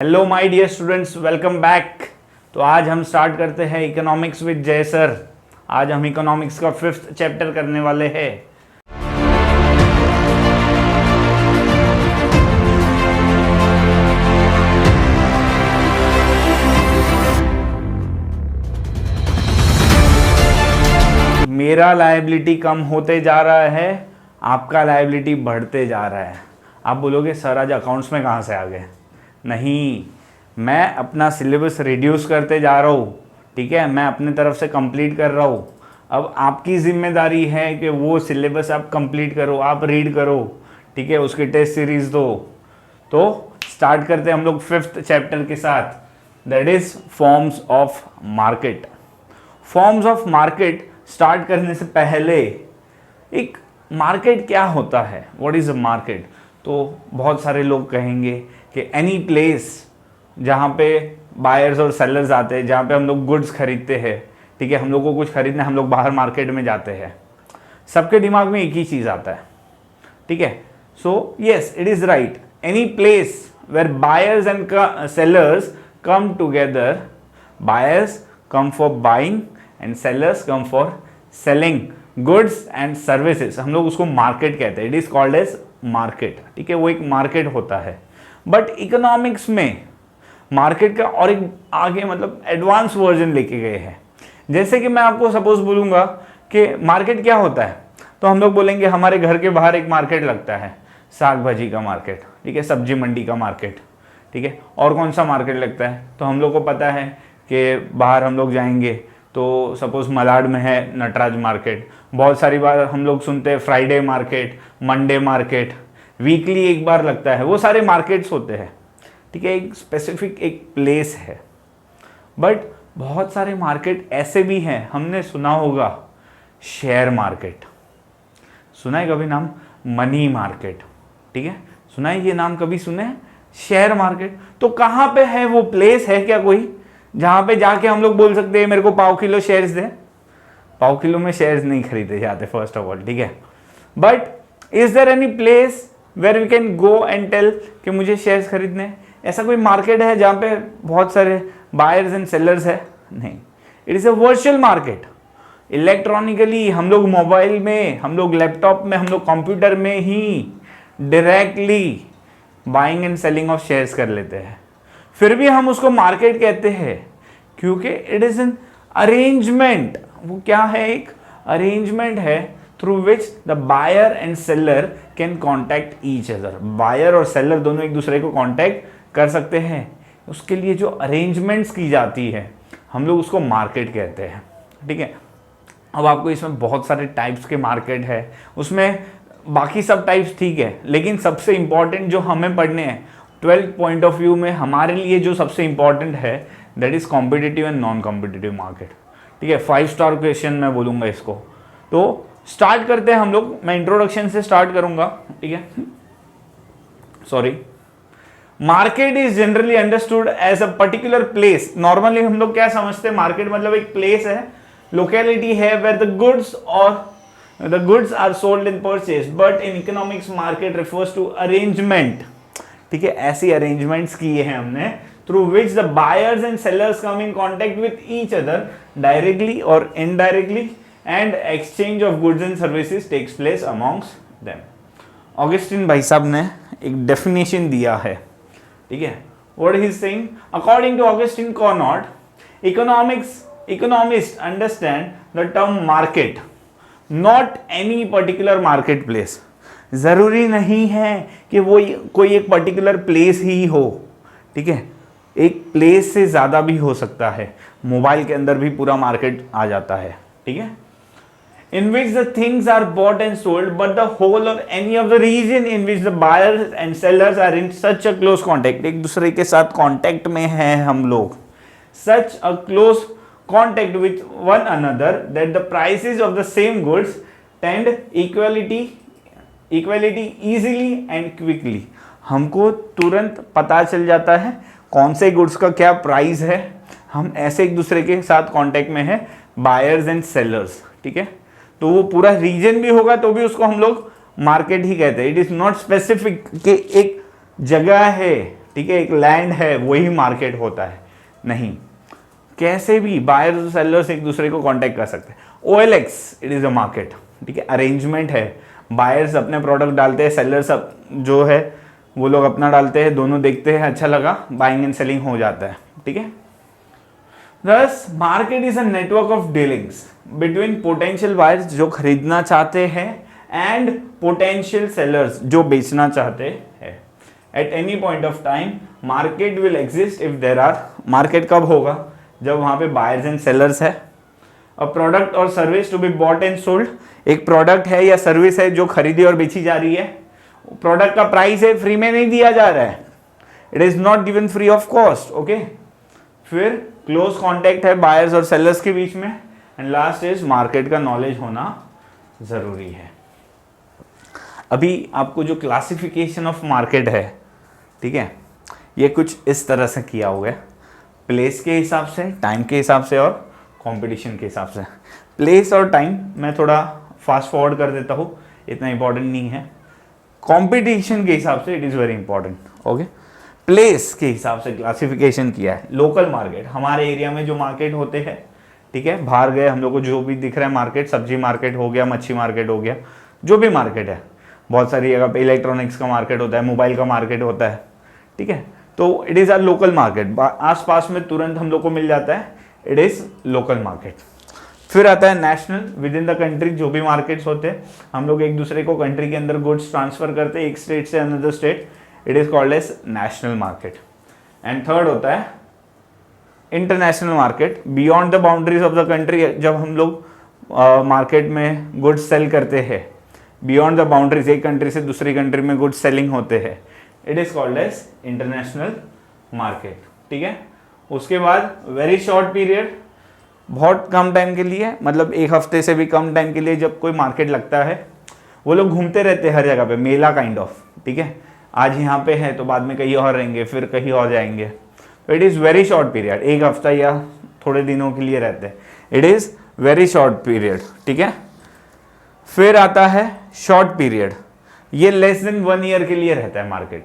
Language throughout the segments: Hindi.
Hello my dear students, welcome back. तो आज हम स्टार्ट करते हैं इकोनॉमिक्स विद जय सर। आज हम इकोनॉमिक्स का 5th चैप्टर करने वाले हैं। मेरा लायबिलिटी कम होते जा रहा है, आपका लायबिलिटी बढ़ते जा रहा है। आप बोलोगे सर आज अकाउंट्स में कहाँ से आ गए? नहीं, मैं अपना सिलेबस रिड्यूस करते जा रहा हूँ। ठीक है, मैं अपने तरफ से कंप्लीट कर रहा हूँ। अब आपकी जिम्मेदारी है कि वो सिलेबस आप कंप्लीट करो, आप रीड करो। ठीक है, उसकी टेस्ट सीरीज दो। तो स्टार्ट करते हैं हम लोग 5th चैप्टर के साथ, that is forms of market. Forms of market start करने से पहले एक मार्केट क्या होता है, व्हाट इज अ मार्केट? तो बहुत सारे लोग कहेंगे कि एनी प्लेस जहाँ पे बायर्स और सेलर्स आते हैं, जहाँ पे हम लोग गुड्स खरीदते हैं। ठीक है, हम लोग को कुछ खरीदना, हम लोग बाहर मार्केट में जाते हैं। सबके दिमाग में एक ही चीज़ आता है। ठीक है, so yes it is right, any place where buyers and sellers come together, buyers come for buying and sellers come for selling goods and services, हम लोग उसको मार्केट कहते हैं। It is called as market. ठीक है, वो एक मार्केट होता है। बट इकोनॉमिक्स में मार्केट का और एक आगे मतलब एडवांस वर्जन लेके गए हैं। जैसे कि मैं आपको सपोज बोलूँगा कि मार्केट क्या होता है, तो हम लोग बोलेंगे हमारे घर के बाहर एक मार्केट लगता है, साग भाजी का मार्केट। ठीक है, सब्जी मंडी का मार्केट। ठीक है, और कौन सा मार्केट लगता है, तो हम लोग को पता है कि बाहर हम लोग जाएंगे तो सपोज मलाड में है नटराज मार्केट। बहुत सारी बार हम लोग सुनते हैं Friday market, Monday market, weekly एक बार लगता है। वो सारे मार्केट्स होते हैं। ठीक है, एक स्पेसिफिक एक प्लेस है। बट बहुत सारे मार्केट ऐसे भी हैं, हमने सुना होगा शेयर मार्केट, सुना है कभी नाम? Money market. ठीक है, सुना है ये नाम कभी सुने हैं? Share market. तो कहाँ पे है वो प्लेस? है क्या कोई जहाँ पे जाके हम लोग बोल सकते हैं मेरे को पाव किलो शेयर्स दे? पाव किलो में शेयर्स नहीं खरीदे जाते फर्स्ट ऑफ ऑल। ठीक है, but is there any place where we can go and tell कि मुझे शेयर्स खरीदने? ऐसा कोई मार्केट है जहाँ पे बहुत सारे बायर्स एंड सेलर्स है? नहीं, it is a virtual market. Electronically हम लोग मोबाइल में, हम लोग लैपटॉप में, हम लोग कंप्यूटर में ही directly buying and selling of shares कर लेते हैं। फिर भी हम उसको मार्केट कहते हैं क्योंकि इट इज़ एन अरेंजमेंट। वो क्या है? एक अरेंजमेंट है through which the buyer and seller can contact each other. Buyer और सेलर दोनों एक दूसरे को कॉन्टैक्ट कर सकते हैं। उसके लिए जो अरेंजमेंट्स की जाती है हम लोग उसको मार्केट कहते हैं। ठीक है, अब आपको इसमें बहुत सारे टाइप्स के मार्केट है, उसमें बाकी सब टाइप्स ठीक है, लेकिन सबसे इंपॉर्टेंट जो हमें पढ़ने हैं 12th पॉइंट ऑफ व्यू में हमारे लिए जो सबसे इंपॉर्टेंट है that is competitive and non competitive market. ठीक है, 5 स्टार क्वेश्चन मैं बोलूँगा इसको। तो स्टार्ट करते हैं हम लोग। मैं इंट्रोडक्शन से स्टार्ट करूंगा। ठीक है, sorry. Market is generally understood as a particular place. Normally हम लोग क्या समझते हैं? मार्केट मतलब एक प्लेस है, लोकेलिटी है where the goods are sold and purchase. But in economics market refers to arrangement. ठीक है, ऐसी अरेंजमेंट्स किए हैं हमने through which the buyers and sellers come in contact with each other directly और indirectly and exchange of goods and services takes place amongst them. Augustine भाई साहब ने एक डेफिनेशन दिया है। ठीक है, what he is saying? According to Augustine Carnot, economists understand the term market, not any particular marketplace. जरूरी नहीं है कि वो कोई एक पर्टिकुलर प्लेस ही हो। ठीक है, एक प्लेस से ज्यादा भी हो सकता है। मोबाइल के अंदर भी पूरा मार्केट आ जाता है। ठीक है, in which the things are bought and sold, but the whole or any of the region in which the buyers and sellers are in such a close contact, एक दूसरे के साथ कांटेक्ट में हैं हम लोग, such a close contact with one another that the prices of the same goods tend equality easily and quickly. हमको तुरंत पता चल जाता है कौन से गुड्स का क्या प्राइस है। हम ऐसे एक दूसरे के साथ कांटेक्ट में है, बायर्स एंड सेलर्स। ठीक है, तो वो पूरा रीजन भी होगा तो भी उसको हम लोग मार्केट ही कहते हैं। इट इज नॉट स्पेसिफिक कि एक जगह है। ठीक है, एक लैंड है वही मार्केट होता है, नहीं, कैसे भी बायर्स और सेलर्स एक दूसरे को कांटेक्ट कर सकते हैं। OLX it is a market, ठीक है, अरेंजमेंट है, बायर्स अपने प्रोडक्ट डालते हैं, सेलर्स जो है वो लोग अपना डालते हैं, दोनों देखते हैं अच्छा लगा, बाइंग एंड सेलिंग हो जाता है, ठीक है। Thus, market is a network of dealings between potential buyers जो खरीदना चाहते हैं and potential sellers जो बेचना चाहते हैं। At any point of time, market will exist if there are, market कब होगा, जब वहाँ पे buyers and sellers है। A product or service to be bought and sold, एक प्रोडक्ट है या सर्विस है जो खरीदी और बेची जा रही है, प्रोडक्ट का प्राइस है, फ्री में नहीं दिया जा रहा है, it is not given free of cost, okay. फिर क्लोज कॉन्टेक्ट है बायर्स और सेलर्स के बीच में, एंड लास्ट इज मार्केट का नॉलेज होना जरूरी है। अभी आपको जो क्लासिफिकेशन ऑफ मार्केट है, ठीक है, ये कुछ इस तरह से किया हुआ है, प्लेस के हिसाब से, टाइम के हिसाब से और कंपटीशन के हिसाब से। प्लेस और टाइम मैं थोड़ा फास्ट फॉरवर्ड कर देता हूँ, इतना इंपॉर्टेंट नहीं है। कंपटीशन के हिसाब से it is very important, okay. Place के हिसाब से क्लासिफिकेशन किया है, लोकल मार्केट, हमारे एरिया में जो मार्केट होते हैं, ठीक है, बाहर गए हम लोग को जो भी दिख रहा है मार्केट, सब्जी मार्केट हो गया, मच्छी मार्केट हो गया, जो भी मार्केट है, बहुत सारी जगह पे इलेक्ट्रॉनिक्स का मार्केट होता है, मोबाइल का मार्केट होता है, ठीक है, तो it is a local market, आसपास में तुरंत हम लोग को मिल जाता है, इट इज़ लोकल मार्केट। फिर आता है national, with in the country जो भी मार्केट्स होते हैं, हम लोग एक दूसरे को कंट्री के अंदर गुड्स ट्रांसफर करते हैं एक स्टेट से another state, it is called as national market. And third होता है international market, beyond the boundaries of the country, जब हम लोग मार्केट में गुड्स सेल करते हैं, बियॉन्ड द बाउंड्रीज, एक कंट्री से दूसरी कंट्री में गुड्स सेलिंग होते हैं, it is called as international market, ठीक है। उसके बाद वेरी शॉर्ट पीरियड, बहुत कम टाइम के लिए, मतलब एक हफ्ते से भी कम टाइम के लिए जब कोई मार्केट लगता है, वो लोग घूमते रहते हैं हर जगह पे, मेला काइंड ऑफ, ठीक है, आज यहाँ पे है तो बाद में कहीं और रहेंगे, फिर कहीं और जाएंगे, तो it is very short period, एक हफ्ता या थोड़े दिनों के लिए रहते हैं, it is very short period, ठीक है। फिर आता है शॉर्ट पीरियड, ये लेस देन 1 ईयर के लिए रहता है मार्केट,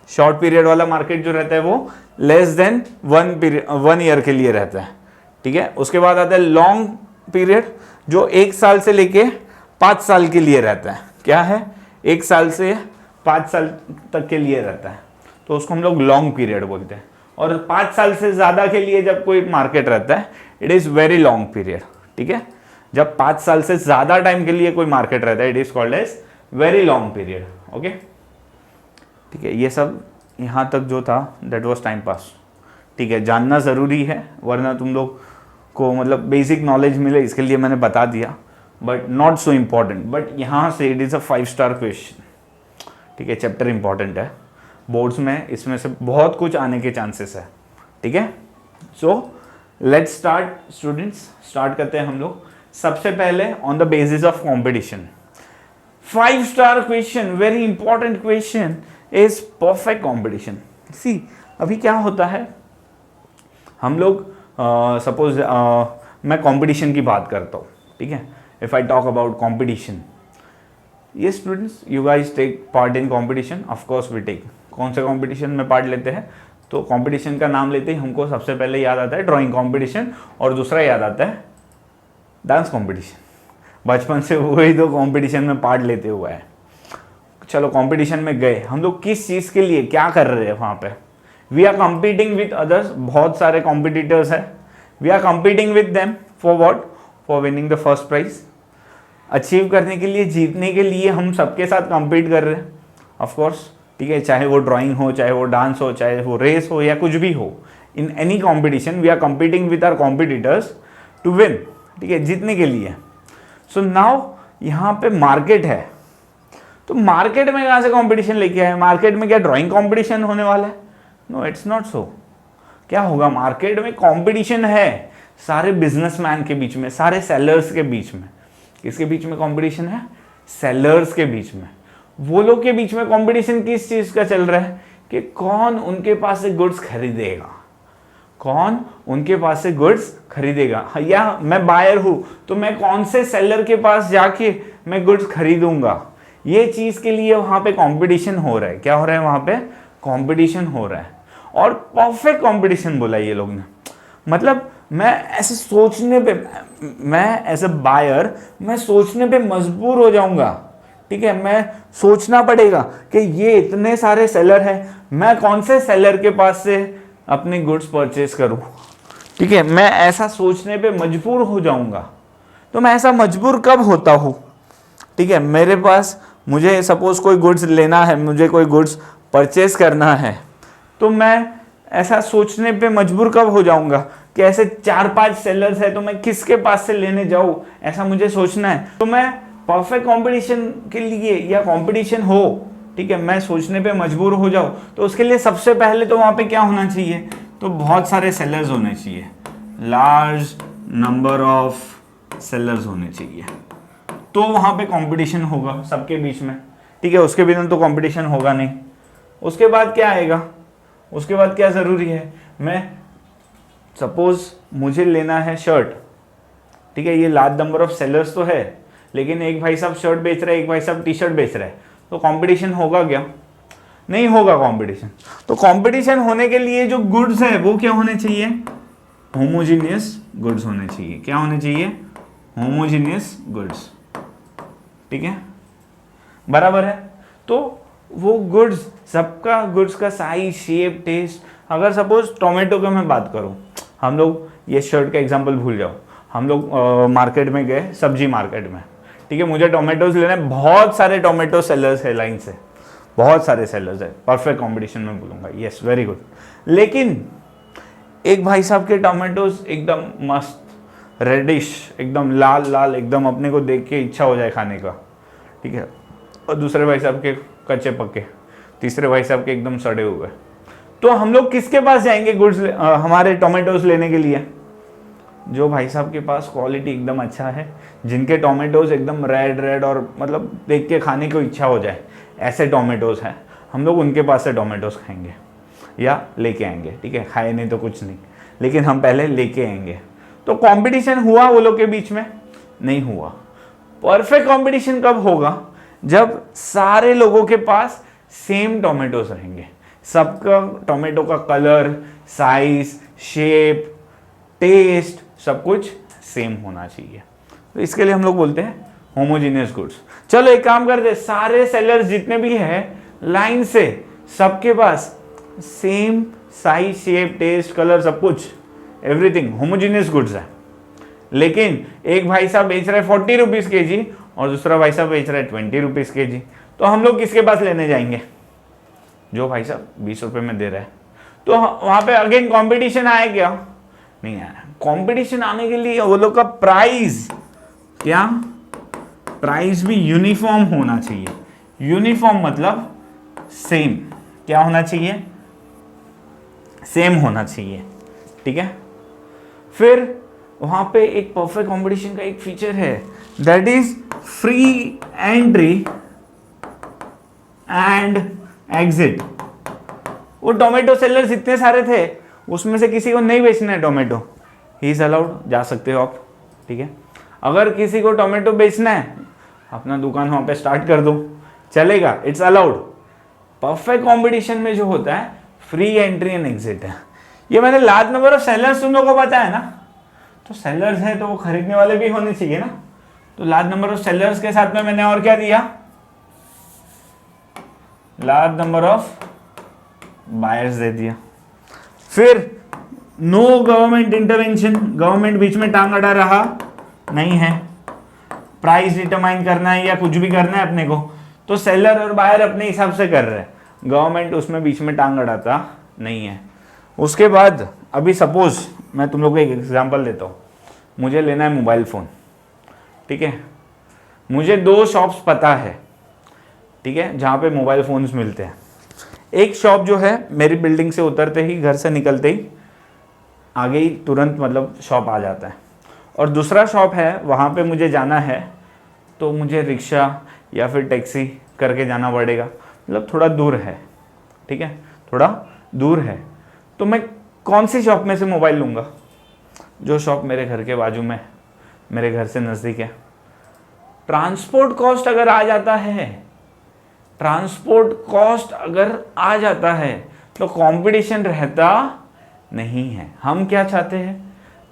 शॉर्ट पीरियड वाला मार्केट जो रहता है वो लेस देन 1 ईयर के लिए रहता है, ठीक है। उसके बाद आता है लॉन्ग पीरियड, जो 1 साल से लेके 5 साल के लिए रहता है, क्या है, 1 साल से 5 साल तक के लिए रहता है, तो उसको हम लोग लॉन्ग पीरियड बोलते हैं। और 5 साल से ज़्यादा के लिए जब कोई मार्केट रहता है, it is very long period, ठीक है, जब 5 साल से ज़्यादा टाइम के लिए कोई मार्केट रहता है, it is called as very long period, okay, ठीक है। ये सब यहाँ तक जो था दैट वाज टाइम पास, ठीक है, जानना ज़रूरी है, वरना तुम लोग को मतलब बेसिक नॉलेज मिले, इसके लिए मैंने बता दिया, but not so important. But यहाँ से it is a 5 star question, ठीक है, चैप्टर इंपॉर्टेंट है, बोर्ड्स में इसमें से बहुत कुछ आने के चांसेस है, ठीक है। So let's start students, start करते हैं हम लोग। सबसे पहले on the basis of competition, 5 star question, very important question is perfect competition. See अभी क्या होता है, हम लोग सपोज मैं कंपटीशन की बात करता हूँ, ठीक है, if I talk about competition, ये students you guys take part in competition, of course we take, कौन से कंपटीशन में पार्ट लेते हैं, तो कंपटीशन का नाम लेते ही हमको सबसे पहले याद आता है ड्राइंग कंपटीशन, और दूसरा याद आता है डांस कंपटीशन, बचपन से वही दो कंपटीशन में पार्ट लेते हुए है। चलो कंपटीशन में गए हम लोग, किस चीज़ के लिए क्या कर रहे हैं वहाँ पे, we are competing with others, बहुत सारे कॉम्पिटिटर्स हैं, we are competing with them for what, for winning the first prize, achieve करने के लिए, जीतने के लिए हम सबके साथ कंपीट कर रहे हैं, ऑफ कोर्स, ठीक है, चाहे वो ड्राइंग हो, चाहे वो डांस हो, चाहे वो रेस हो, या कुछ भी हो, in any competition we are competing with our competitors to win, ठीक है, जीतने के लिए। सो नाउ यहाँ पे मार्केट है, तो मार्केट में कहाँ से कंपटीशन लेके आए, मार्केट में क्या ड्राइंग कंपटीशन होने वाला है, नो इट्स नॉट सो। क्या होगा, मार्केट में कंपटीशन है सारे बिजनेसमैन के बीच में, सारे सेलर्स के बीच में, किसके बीच में कंपटीशन है, सेलर्स के बीच में, वो लोग के बीच में कंपटीशन किस चीज का चल रहा है कि कौन उनके पास से गुड्स खरीदेगा, कौन उनके पास से गुड्स खरीदेगा, या मैं बायर हूं तो मैं कौन से सेलर के पास जाके मैं गुड्स खरीदूंगा, ये चीज के लिए वहां पे कंपटीशन हो रहा है। क्या हो रहा है, वहां पे कंपटीशन हो रहा है। और परफेक्ट कंपटीशन बोला ये लोग ने। मतलब मैं ऐसे सोचने पे, मैं एज अ बायर मैं सोचने पे मजबूर हो जाऊंगा, ठीक है। मैं सोचना पड़ेगा कि ये इतने सारे सेलर हैं, मैं कौन से सेलर के पास से अपनी गुड्स परचेज करूं, ठीक है। मैं ऐसा सोचने पे मजबूर हो जाऊंगा। तो मैं ऐसा मजबूर कब होता हूं, ठीक है। मेरे पास, मुझे सपोज कोई गुड्स लेना है, मुझे कोई गुड्स परचेज करना है, तो मैं ऐसा सोचने पे मजबूर कब हो जाऊंगा कि ऐसे 4-5 सेलर्स है तो मैं किसके पास से लेने जाऊं, ऐसा मुझे सोचना है। तो मैं परफेक्ट कंपटीशन के लिए, या कंपटीशन हो, ठीक है, मैं सोचने पे मजबूर हो जाऊं, तो उसके लिए सबसे पहले तो वहां पे क्या होना चाहिए, तो बहुत सारे सेलर्स होने चाहिए, लार्ज नंबर ऑफ सेलर्स होने चाहिए, तो वहां पे कंपटीशन होगा सबके बीच में, ठीक है। उसके बिना तो कंपटीशन होगा नहीं। उसके बाद क्या आएगा, उसके बाद क्या जरूरी है, मैं सपोज मुझे लेना है शर्ट, ठीक है, ये लार्ज नंबर ऑफ सेलर्स तो है, लेकिन एक भाई साहब शर्ट बेच रहे हैं, एक भाई साहब टी शर्ट बेच रहे हैं, तो कंपटीशन होगा क्या, नहीं होगा कंपटीशन। तो कंपटीशन होने के लिए जो गुड्स है वो क्या होने चाहिए, होमोजीनियस गुड्स होने चाहिए। क्या होने चाहिए, होमोजीनियस गुड्स, ठीक है, बराबर है। तो वो गुड्स, सबका गुड्स का साइज, शेप, टेस्ट, अगर सपोज टोमेटो की मैं बात करूं, हम लोग ये शर्ट का एग्जांपल भूल जाओ, हम लोग मार्केट में गए, सब्जी मार्केट में, ठीक है, मुझे टोमेटोज लेना है, बहुत सारे टोमेटो सेलर्स है लाइन से, बहुत सारे सेलर्स है, परफेक्ट कंपटीशन में बोलूंगा, यस वेरी गुड। लेकिन एक भाई साहब के टोमेटोज एकदम मस्त रेडिश, एकदम लाल लाल, एकदम अपने को देख के इच्छा हो जाए खाने का, ठीक है, और दूसरे भाई साहब के कच्चे पक्के, तीसरे भाई साहब के एकदम सड़े हुए। तो हम लोग किसके पास जाएंगे गुड्स हमारे टोमेटोज लेने के लिए, जो भाई साहब के पास क्वालिटी एकदम अच्छा है, जिनके टोमेटोज एकदम रेड रेड और मतलब देख के खाने को इच्छा हो जाए, ऐसे टोमेटोज हैं, हम लोग उनके पास से टोमेटोज खाएंगे या लेके आएंगे, ठीक है, खाए नहीं तो कुछ नहीं, लेकिन हम पहले लेके आएंगे। तो कंपटीशन हुआ वो लोग के बीच में, नहीं हुआ। परफेक्ट कंपटीशन कब होगा, जब सारे लोगों के पास सेम टोमेटोज रहेंगे, सबका टोमेटो का कलर, साइज, शेप, टेस्ट, सब कुछ सेम होना चाहिए। तो इसके लिए हम लोग बोलते हैं होमोजीनियस गुड्स। चलो एक काम करते हैं, सारे सेलर्स जितने भी हैं लाइन से, सबके पास same size, shape, taste, colour, सब कुछ, एवरीथिंग होमोजीनियस गुड्स है। लेकिन एक भाई साहब बेच रहे 40 रुपीज के जी और दूसरा भाई साहब बेच रहा है 20 रुपीज के जी, तो हम लोग किसके पास लेने जाएंगे, जो भाई साहब 20 रुपए में दे रहा है। तो वहां पे अगेन कंपटीशन आया क्या, नहीं आया। कंपटीशन आने के लिए वो लोग का प्राइस, क्या प्राइस भी यूनिफॉर्म होना चाहिए। यूनिफॉर्म मतलब सेम, क्या होना चाहिए, सेम होना चाहिए, ठीक है। फिर वहां पे एक परफेक्ट कंपटीशन का एक फीचर है, that is free entry and exit. वो टोमेटो सेलर्स इतने सारे थे, उसमें से किसी को नहीं बेचना है टोमेटो, ही इज अलाउड, जा सकते हो आप, ठीक है। अगर किसी को टोमेटो बेचना है, अपना दुकान वहां पे स्टार्ट कर दो, चलेगा, इट्स अलाउड। परफेक्ट कंपटीशन में जो होता है फ्री एंट्री एंड एग्जिट है। ये मैंने लार्ज नंबर ऑफ सेलर्स तुम लोगों को पता है ना, तो सेलर्स है तो वो खरीदने वाले भी होने चाहिए ना, तो लार्ज नंबर ऑफ सेलर्स के साथ में मैंने और क्या दिया, लार्ज नंबर ऑफ बायर्स दे दिया। फिर नो गवर्नमेंट इंटरवेंशन, गवर्नमेंट बीच में टांग अड़ा रहा नहीं है, प्राइस डिटरमाइन करना है या कुछ भी करना है अपने को, तो सेलर और बायर अपने हिसाब से कर रहे हैं, गवर्नमेंट उसमें बीच में टांग अड़ाता नहीं है। उसके बाद अभी सपोज मैं तुम लोग को एक एग्जांपल देता हूँ, मुझे लेना है मोबाइल फ़ोन, ठीक है, मुझे 2 शॉप्स पता है, ठीक है, जहाँ पे मोबाइल फ़ोन्स मिलते हैं। एक शॉप जो है मेरी बिल्डिंग से उतरते ही, घर से निकलते ही आगे ही तुरंत मतलब शॉप आ जाता है, और दूसरा शॉप है वहाँ पे मुझे जाना है तो मुझे रिक्शा या फिर टैक्सी करके जाना पड़ेगा, मतलब थोड़ा दूर है, ठीक है, थोड़ा दूर है। तो मैं कौन सी शॉप में से मोबाइल लूँगा, जो शॉप मेरे घर के बाजू में, मेरे घर से नज़दीक है। ट्रांसपोर्ट कॉस्ट अगर आ जाता है, ट्रांसपोर्ट कॉस्ट अगर आ जाता है तो कंपटीशन रहता नहीं है। हम क्या चाहते हैं?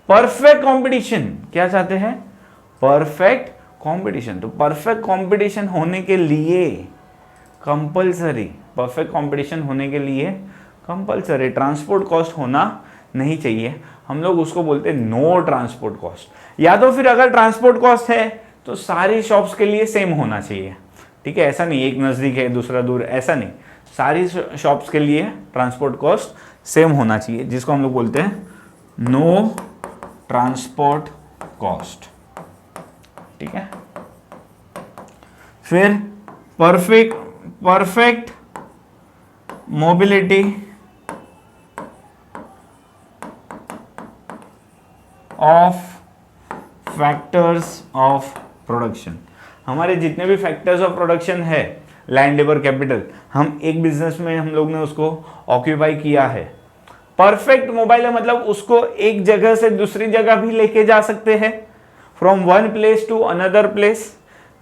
Perfect competition. क्या चाहते हैं? Perfect competition. तो परफेक्ट कंपटीशन होने के लिए कंपल्सरी, परफेक्ट कंपटीशन होने के लिए कंपल्सरी ट्रांसपोर्ट कॉस्ट होना नहीं चाहिए। हम लोग उसको बोलते हैं नो ट्रांसपोर्ट कॉस्ट। या तो फिर अगर ट्रांसपोर्ट कॉस्ट है तो सारी शॉप्स के लिए सेम होना चाहिए, ठीक है। ऐसा नहीं एक नज़दीक है दूसरा दूर, ऐसा नहीं, सारी शॉप्स के लिए ट्रांसपोर्ट कॉस्ट सेम होना चाहिए, जिसको हम लोग बोलते हैं नो ट्रांसपोर्ट कॉस्ट, ठीक है। फिर perfect mobility of factors of production. हमारे जितने भी फैक्टर्स ऑफ प्रोडक्शन है, लैंड, लेबर, कैपिटल, हम एक बिजनेस में हम लोग ने उसको ऑक्यूपाई किया है। परफेक्ट मोबाइल है मतलब उसको एक जगह से दूसरी जगह भी लेके जा सकते हैं, from one place to another place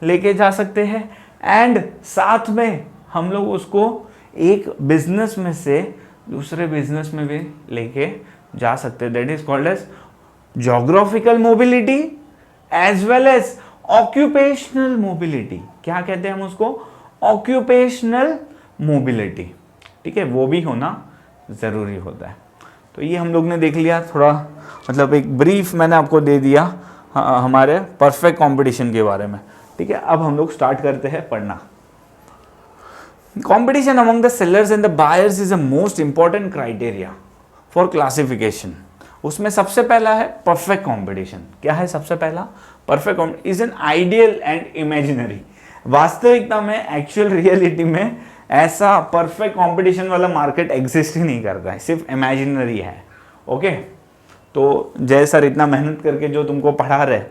लेके जा सकते हैं, एंड साथ में हम लोग उसको एक बिजनेस में से दूसरे बिजनेस में भी लेके जा सकते हैं। That is called as geographical mobility as well as occupational mobility. क्या कहते हैं हम उसको? ऑक्यूपेशनल मोबिलिटी, ठीक है, वो भी होना जरूरी होता है। तो ये हम लोग ने देख लिया, थोड़ा मतलब एक ब्रीफ मैंने आपको दे दिया हमारे परफेक्ट कंपटीशन के बारे में, ठीक है। अब हम लोग स्टार्ट करते हैं पढ़ना। Competition among the sellers and the buyers is the most important criteria for classification. उसमें सबसे पहला है परफेक्ट कंपटीशन। क्या है सबसे पहला? Perfect competition is an ideal and imaginary. वास्तविकता में, एक्चुअल रियलिटी में ऐसा परफेक्ट कंपटीशन वाला मार्केट एग्जिस्ट ही नहीं करता है, सिर्फ इमेजिनरी है, ओके। तो जय सर इतना मेहनत करके जो तुमको पढ़ा रहे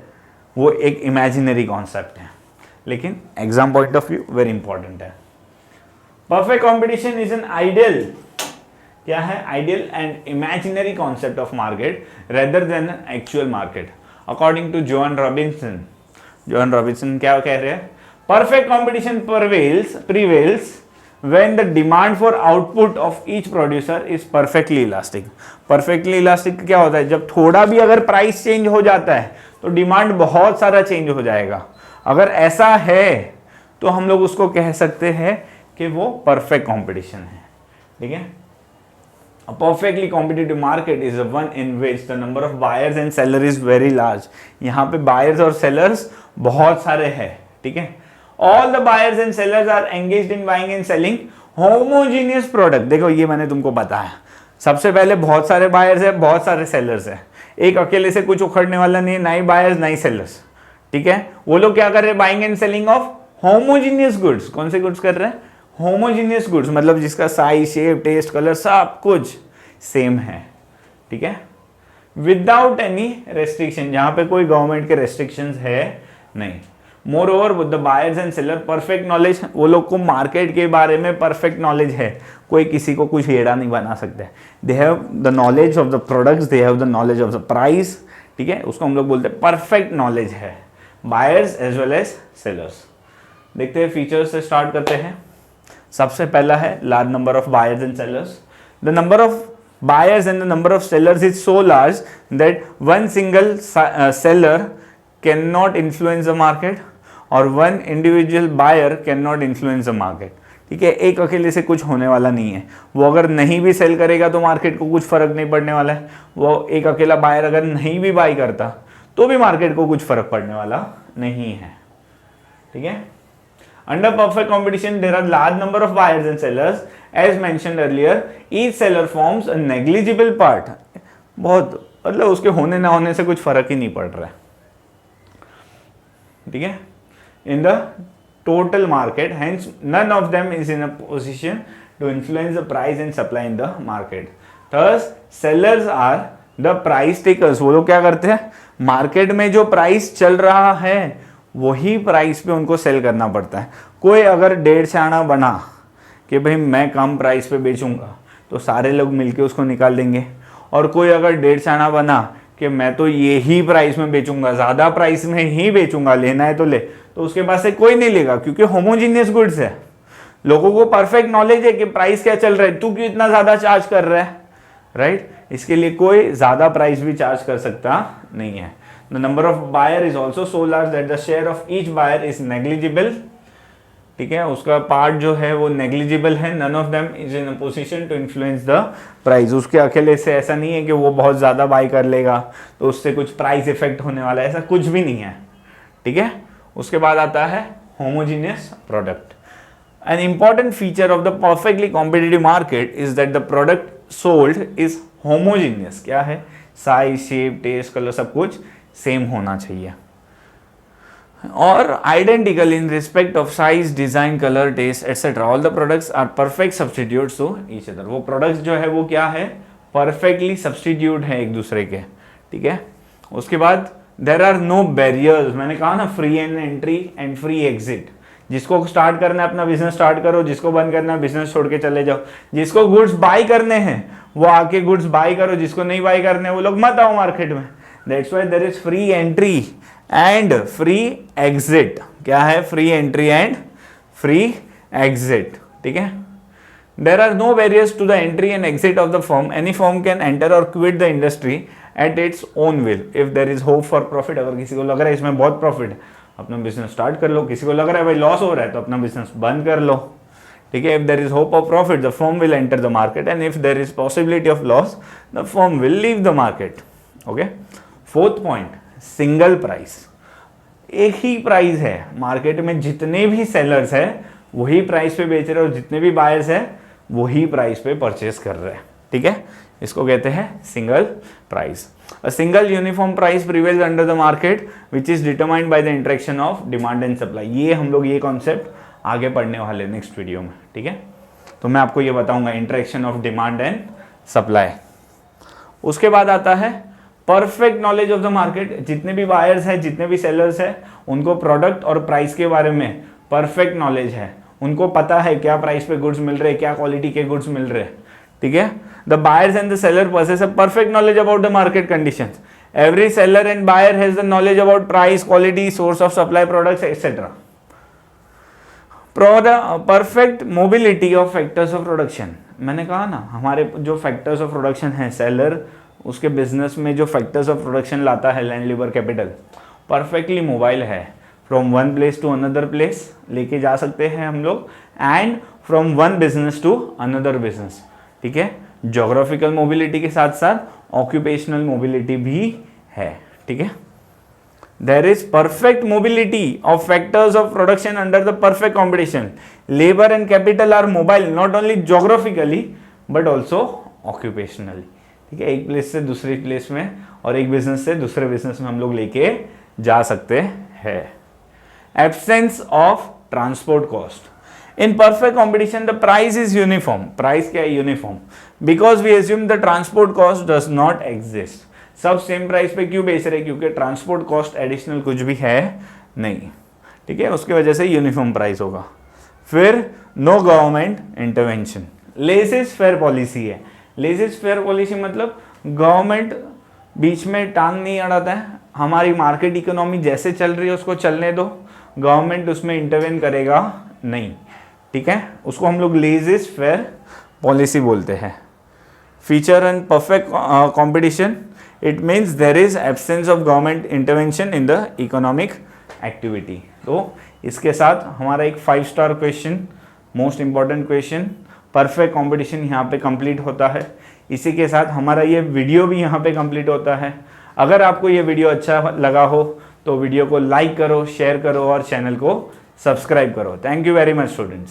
वो एक इमेजिनरी कॉन्सेप्ट है, लेकिन exam point of view very important है। Perfect competition is an ideal, क्या है? Ideal and imaginary concept of market rather than actual market, according to John Robinson. John Robinson क्या कह रहे हैं? Perfect competition prevails when the demand for output of each producer is perfectly elastic. perfectly elastic क्या होता है? जब थोड़ा भी अगर प्राइस चेंज हो जाता है तो डिमांड बहुत सारा चेंज हो जाएगा। अगर ऐसा है तो हम लोग उसको कह सकते हैं कि वो परफेक्ट कंपटीशन है, ठीक है। A perfectly competitive market is the one in which the number of buyers and sellers is very large. यहाँ पे buyers और sellers बहुत सारे हैं, ठीक है। All the buyers and sellers are engaged in buying and selling homogeneous product. देखो ये मैंने तुमको बताया, सबसे पहले बहुत सारे buyers है, बहुत सारे sellers है। एक अकेले से कुछ उखड़ने वाला नहीं है, ना ही buyers ना ही sellers, ठीक है। वो लोग क्या कर रहे हैं? Buying and selling of homogeneous goods. कौन से गुड्स कर रहे हैं? होमोजीनियस गुड्स, मतलब जिसका साइज, शेप, टेस्ट, कलर सब कुछ सेम है, ठीक है, विदाउट एनी रेस्ट्रिक्शन, जहां पे कोई गवर्नमेंट के रेस्ट्रिक्शंस है नहीं। More over with the buyers and seller perfect knowledge, वो लोग को मार्केट के बारे में परफेक्ट नॉलेज है, कोई किसी को कुछ हेड़ा नहीं बना सकता है। They have the knowledge of the products, they have the knowledge of the price, ठीक है, उसको हम लोग बोलते हैं परफेक्ट नॉलेज है, buyers as well as sellers. देखते हैं फीचर्स से स्टार्ट करते हैं। सबसे पहला है large number of buyers and sellers. The number of buyers and the number of sellers is so large that one single seller cannot influence the market or one individual buyer cannot influence the market, ठीक है। एक अकेले से कुछ होने वाला नहीं है, वो अगर नहीं भी सेल करेगा तो मार्केट को कुछ फर्क नहीं पड़ने वाला है। वो एक अकेला बायर अगर नहीं भी बाई करता तो भी मार्केट को कुछ फर्क पड़ने वाला नहीं है, ठीक है। Under perfect competition, there are large number of buyers and sellers. As mentioned earlier, each seller forms a negligible part. बहुत मतलब उसके होने ना होने से कुछ फर्क ही नहीं पड़ रहा है, ठीक है, in the total market. Hence, none of them is in a position to influence the price and supply in the market. Thus, sellers are the price takers. वो लोग क्या करते हैं? मार्केट में जो प्राइस चल रहा है वही प्राइस पे उनको सेल करना पड़ता है। कोई अगर 1.5 आना बना कि भाई मैं कम प्राइस पे बेचूंगा तो सारे लोग मिलके उसको निकाल देंगे, और कोई अगर 1.5 आना बना कि मैं तो यही प्राइस में बेचूंगा, ज़्यादा प्राइस में ही बेचूंगा, लेना है तो ले, तो उसके पास से कोई नहीं लेगा क्योंकि होमोजीनियस गुड्स है। लोगों को परफेक्ट नॉलेज है कि प्राइस क्या चल रहा है, तू क्यों इतना ज्यादा चार्ज कर रहा है, राइट? इसके लिए कोई ज्यादा प्राइस भी चार्ज कर सकता नहीं है। The number of buyer is also so large that the share of each buyer is negligible, ठीक है, उसका पार्ट जो है वो नेग्लिजिबल है। None of them is in a position to influence the price, उसके अकेले से ऐसा नहीं है कि वो बहुत ज्यादा बाय कर लेगा तो उससे कुछ प्राइस इफेक्ट होने वाला है, ऐसा कुछ भी नहीं है, ठीक है। उसके बाद आता है homogeneous product. An important feature of the perfectly competitive market is that the product sold is homogeneous. क्या है? साइज, शेप, टेस्ट, कलर सब कुछ सेम होना चाहिए और identical in respect of size, design, colour, taste etcetera. All the products are perfect substitutes to each other. वो प्रोडक्ट्स जो है वो क्या है? परफेक्टली सब्सटीट्यूट है एक दूसरे के, ठीक है। उसके बाद देर आर नो बैरियर्स। मैंने कहा ना, free and entry and free exit. जिसको स्टार्ट करना है अपना बिजनेस स्टार्ट करो, जिसको बंद करना है बिजनेस छोड़ के चले जाओ। जिसको गुड्स बाई करने हैं वो आके गुड्स बाई करो, जिसको नहीं बाई करने वो लोग मत आओ मार्केट में। That's why there is free entry and free exit. क्या है? Free entry and free exit, ठीक है। There are no barriers to the entry and exit of the firm. Any firm can enter or quit the industry at its own will if there is hope for profit. अगर किसी को लग रहा है इसमें बहुत प्रॉफिट है, अपना बिजनेस स्टार्ट कर लो। किसी को लग रहा है भाई लॉस हो रहा है, तो अपना बिजनेस बंद कर लो, ठीक है। If there is hope of profit the firm will enter the market and if there is possibility of loss the firm will leave the market. Okay. Fourth point, single price. एक ही प्राइस है मार्केट में, जितने भी सेलर्स हैं वही प्राइस पे बेच रहे हैं और जितने भी बायर्स हैं वही प्राइस पे परचेस कर रहे हैं, ठीक है। इसको कहते हैं single price. A single uniform price prevails under the market which is determined by the interaction of demand and supply. ये हम लोग ये कॉन्सेप्ट आगे पढ़ने वाले नेक्स्ट वीडियो में, ठीक है। तो मैं आपको ये बताऊंगा interaction of demand and supply. उसके बाद आता है perfect knowledge of the market. जितने भी बायर्स हैं, जितने भी सेलर्स हैं, उनको प्रोडक्ट और प्राइस के बारे में परफेक्ट नॉलेज है। उनको पता है क्या प्राइस पे गुड्स मिल रहे हैं, क्या क्वालिटी के गुड्स मिल रहे हैं, ठीक है। The buyers and the seller possess a perfect knowledge about the market conditions. Every seller and buyer has the knowledge about price, quality, source of supply, products, etc. Perfect mobility of factors of production. मैंने कहा ना, हमारे जो फैक्टर्स ऑफ प्रोडक्शन है, सेलर उसके बिजनेस में जो फैक्टर्स ऑफ प्रोडक्शन लाता है, land, labour, capital, perfectly mobile है। From one place to another place लेके जा सकते हैं हम लोग, and from one business to another business, ठीक है। ज्योग्राफिकल मोबिलिटी के साथ साथ ऑक्यूपेशनल मोबिलिटी भी है, ठीक है। There is perfect mobility of factors of production under the perfect competition. Labour and capital are mobile not only geographically but also occupationally, ठीक है। एक प्लेस से दूसरी प्लेस में और एक बिजनेस से दूसरे बिजनेस में हम लोग लेके जा सकते हैं। Absence of transport cost. In perfect competition, the price is uniform. Price क्या है? Uniform. Because we assume the transport cost does not exist. सब सेम प्राइस पे क्यों बेच रहे हैं? क्योंकि ट्रांसपोर्ट कॉस्ट एडिशनल कुछ भी है नहीं, ठीक है। उसकी वजह से यूनिफॉर्म प्राइस होगा। फिर no government intervention. Laissez faire policy है। लेसिस फेयर पॉलिसी मतलब गवर्नमेंट बीच में टांग नहीं अड़ाता है। हमारी मार्केट इकोनॉमी जैसे चल रही है उसको चलने दो, गवर्नमेंट उसमें इंटरवेन करेगा नहीं, ठीक है। उसको हम लोग लेजिस फेयर पॉलिसी बोलते हैं। Feature and perfect competition, it means there is absence of government intervention in the economic activity. तो इसके साथ हमारा एक 5 star question, most important question, perfect competition यहाँ पे कंप्लीट होता है। इसी के साथ हमारा ये वीडियो भी यहाँ पे कंप्लीट होता है। अगर आपको ये वीडियो अच्छा लगा हो तो वीडियो को लाइक करो, शेयर करो और चैनल को सब्सक्राइब करो। Thank you very much students.